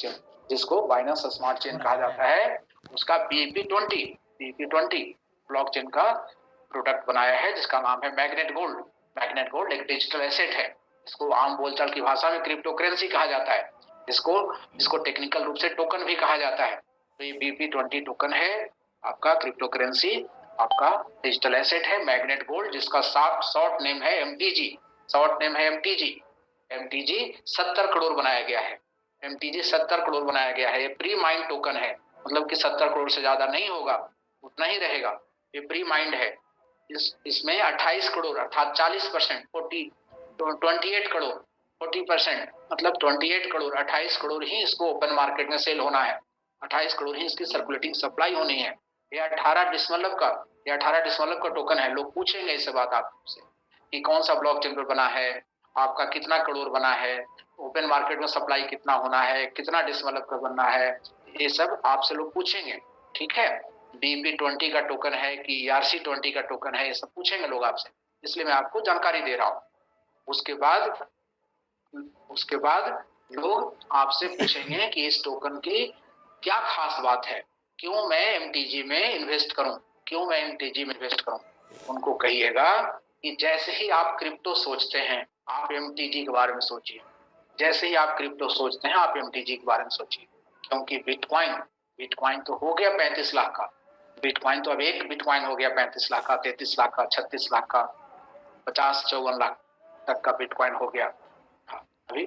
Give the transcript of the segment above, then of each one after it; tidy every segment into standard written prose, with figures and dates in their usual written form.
Chain, जिसको Binance smart chain कहा जाता है, उसका BEP20 ब्लॉकचेन का प्रोडक्ट बनाया है, जिसका नाम है मैग्नेट गोल्ड। मैग्नेट गोल्ड एक डिजिटल एसेट है, इसको आम बोलचाल की भाषा में क्रिप्टो करेंसी कहा जाता है, इसको टेक्निकल रूप से टोकन भी कहा जाता है। तो ये BEP20 टोकन है, आपका क्रिप्टो करेंसी, आपका डिजिटल एसेट है मैग्नेट गोल्ड, जिसका शॉर्ट नेम है MTG। शॉर्ट नेम है MTG 70 करोड़ बनाया गया है। MTG 70 करोड़ बनाया गया है। ये प्री माइंड टोकन है, मतलब कि 70 करोड़ से ज्यादा नहीं होगा, उतना ही रहेगा। ये प्री माइंड है। इसमें 28 करोड़ अर्थात 40%, 28 करोड़ 40%, मतलब 28 करोड़ 28 करोड़ ही इसको ओपन मार्केट में सेल होना है। 28 करोड़ ही इसकी सर्कुलेटिंग सप्लाई होनी है। ये 18 दशमलव का टोकन है। लोग पूछेंगे इससे बात आपसे कि कौन सा ब्लॉकचेन पर बना है, आपका कितना करोड़ बना है, ओपन मार्केट में सप्लाई कितना होना है, कितना दशमलव का बनना है, ये सब आपसे लोग पूछेंगे। ठीक है, BEP20 का टोकन है कि ERC20 का टोकन है, ये सब पूछेंगे लोग आपसे, इसलिए मैं आपको जानकारी दे रहा हूँ। उसके बाद लोग आपसे पूछेंगे कि इस टोकन की क्या खास बात है, क्यों मैं MTG में इन्वेस्ट करूं, उनको कहिएगा कि जैसे ही आप क्रिप्टो सोचते हैं, आप MTG के बारे में सोचिए। जैसे ही आप क्रिप्टो सोचते हैं, आप MTG के बारे में सोचिए, क्योंकि बिटकॉइन तो हो गया 35 लाख का। बिटकॉइन तो अब एक बिटकॉइन हो गया 35 लाख का, 33 लाख का, 36 लाख का, 50-54 लाख तक का बिटकॉइन हो गया। हाँ, अभी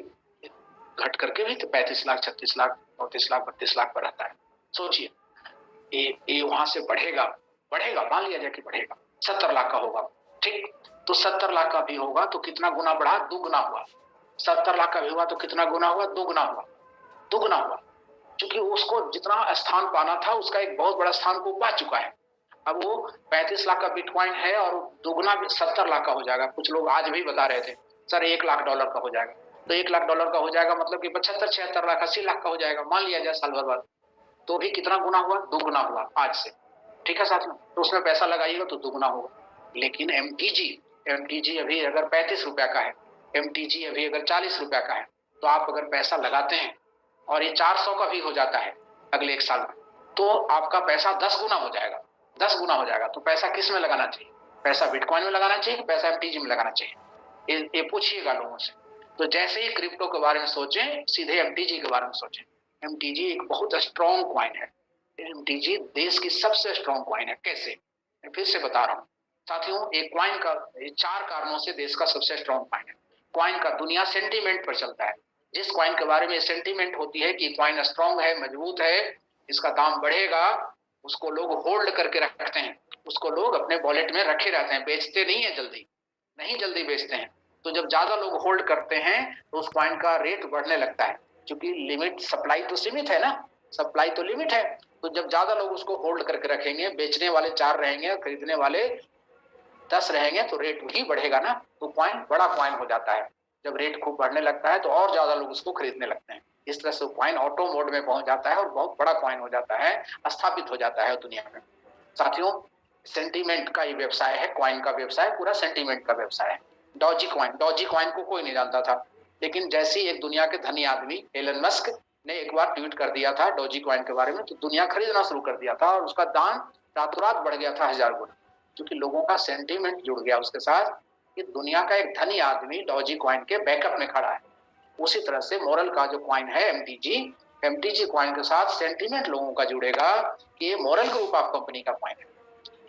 घट करके भी तो 35 लाख, 36 लाख, 34 लाख, 32 लाख पर रहता है। सोचिए, ये वहां से बढ़ेगा, मान लिया जाए कि बढ़ेगा, 70 लाख का होगा। ठीक, तो 70 लाख का भी होगा तो कितना गुना बढ़ा? दुगुना हुआ। 70 लाख का भी हुआ तो कितना गुना हुआ? दुगुना हुआ। क्योंकि उसको जितना स्थान पाना था, उसका एक बहुत बड़ा स्थान को पा चुका है। अब वो 35 लाख का बिटकॉइन है और दुगुना 70 लाख का हो जाएगा। कुछ लोग आज भी बता रहे थे सर $1 लाख का हो जाएगा। तो $1 लाख का हो जाएगा मतलब कि 75-76 लाख, 80 लाख का हो जाएगा, मान लिया जाए साल भर बाद। तो भी कितना गुना हुआ? दुगुना हुआ आज से। ठीक है साथियों, तो उसमें पैसा लगाइएगा तो दुगुना होगा। लेकिन MTG अभी अगर 35 रुपया का है, MTG अभी अगर 40 रुपया का है, तो आप अगर पैसा लगाते हैं और ये 400 का भी हो जाता है अगले एक साल में, तो आपका पैसा 10 गुना हो जाएगा। 10 गुना हो जाएगा। तो पैसा किस में लगाना चाहिए? पैसा बिटकॉइन में लगाना चाहिए कि पैसा MTG में लगाना चाहिए? ये पूछिएगा लोगों से। तो जैसे ही क्रिप्टो के बारे में सोचें, सीधे MTG के बारे में सोचें। MTG एक बहुत स्ट्रॉन्ग कॉइन है। MTG देश की सबसे स्ट्रॉन्ग कॉइन है। कैसे? मैं फिर से बता रहा हूँ साथियों, एक कॉइन का 4 कारणों से देश का सबसे स्ट्रॉन्ग कॉइन है। कॉइन का दुनिया सेंटीमेंट पर चलता है। जिस कॉइन के बारे में सेंटीमेंट होती है कि कॉइन स्ट्रॉन्ग है, मजबूत है, इसका दाम बढ़ेगा, उसको लोग होल्ड करके रखते हैं, उसको लोग अपने वॉलेट में रखे रहते हैं, बेचते नहीं है जल्दी बेचते हैं। तो जब ज्यादा लोग होल्ड करते हैं तो उस कॉइन का रेट बढ़ने लगता है, क्योंकि लिमिट, सप्लाई तो सीमित है ना, सप्लाई तो लिमिट है। तो जब ज्यादा लोग उसको होल्ड करके रखेंगे, बेचने वाले 4 रहेंगे, खरीदने वाले 10 रहेंगे, तो रेट वही बढ़ेगा ना, तो कॉइन बड़ा कॉइन हो जाता है। जब रेट खूब बढ़ने लगता है तो और ज्यादा लोग उसको खरीदने लगते हैं। इस तरह से कॉइन ऑटो मोड में पहुंच जाता है और बहुत बड़ा कॉइन हो जाता है, स्थापित हो जाता है दुनिया में। साथियों, सेंटीमेंट का ये व्यवसाय है, कॉइन का व्यवसाय पूरा सेंटीमेंट का व्यवसाय है। डॉजी कॉइन को कोई नहीं जानता था, लेकिन जैसे ही एक दुनिया के धनी आदमी एलन मस्क ने एक बार ट्वीट कर दिया था डॉजी कॉइन के बारे में, तो दुनिया खरीदना शुरू कर दिया था और उसका दाम रातों रात बढ़ गया था 1000 गुना, क्योंकि लोगों का सेंटीमेंट जुड़ गया उसके साथ कि दुनिया का एक धनी आदमी डॉजी कॉइन के बैकअप में खड़ा है। उसी तरह से मोरल का जो कॉइन है MTG कॉइन के साथ सेंटीमेंट लोगों का जुड़ेगा कि ये मोरल ग्रुप ऑफ कंपनी का कॉइन है,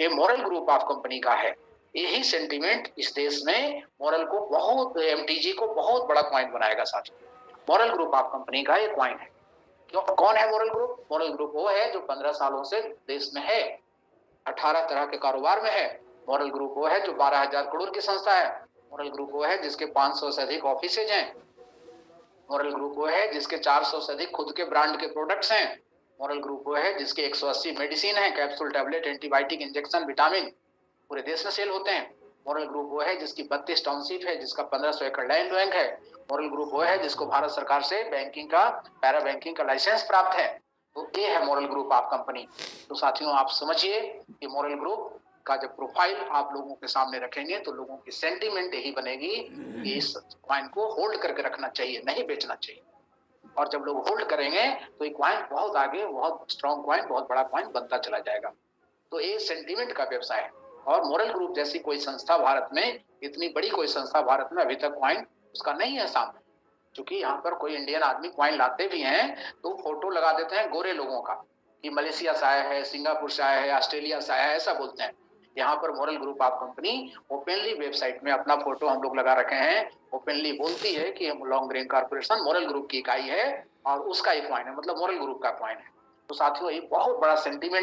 ये मोरल ग्रुप ऑफ कंपनी का है। यही सेंटीमेंट इस देश में मोरल को बहुत, MTG को बहुत बड़ा कॉइन बनाएगा साथियों। मोरल ग्रुप ऑफ कंपनी का ये कॉइन है। क्यों? कौन है मोरल ग्रुप? मोरल ग्रुप वो है जो 15 सालों से देश में है, 18 तरह के कारोबार में है। मॉडल ग्रुप वो है जो 12,000 करोड़ की संस्था है। मॉडल ग्रुप वो है जिसके 500 से अधिक ऑफिसेज हैं। मॉडल ग्रुप वो है जिसके 400 से अधिक खुद के ब्रांड के प्रोडक्ट्स हैं। मॉडल ग्रुप वो है जिसके 180 मेडिसिन है, capsule, tablet, antibiotic, injection, vitamin पूरे देश में सेल होते हैं। मॉडल ग्रुप वो है जिसकी 32 टाउनशिप है, जिसका 1500 एकड़ लैंड बैंक है। मॉडल ग्रुप वो है जिसको भारत सरकार से बैंकिंग का, पैरा बैंकिंग का लाइसेंस प्राप्त है। तो ये है मॉडल ग्रुप ऑफ कंपनी। तो साथियों, आप समझिए कि मॉडल ग्रुप का जब प्रोफाइल आप लोगों के सामने रखेंगे तो लोगों की सेंटीमेंट यही बनेगी कि इस कॉइन को होल्ड करके रखना चाहिए, नहीं बेचना चाहिए। और जब लोग होल्ड करेंगे तो ये कॉइन बहुत आगे, बहुत स्ट्रॉन्ग कॉइन, बहुत बड़ा कॉइन बनता चला जाएगा। तो ये सेंटीमेंट का व्यवसाय है। और मोरल ग्रुप जैसी कोई संस्था भारत में, इतनी बड़ी कोई संस्था भारत में अभी तक कॉइन उसका नहीं है सामने। क्योंकि यहाँ पर कोई इंडियन आदमी कॉइन लाते भी हैं तो फोटो लगा देते हैं गोरे लोगों का, कि मलेशिया से आया है, सिंगापुर से आया है, ऑस्ट्रेलिया से आया है, ऐसा बोलते हैं। यहाँ पर moral group of company openly website में अपना फोटो हम लोग लगा रखे हैं, ओपनली बोलती है कि हम long green corporation moral group की इकाई है और उसका एक कॉइन है, मतलब मोरल ग्रुप का कॉइन है। तो साथियों, ये बहुत बड़ा सेंटीमेंट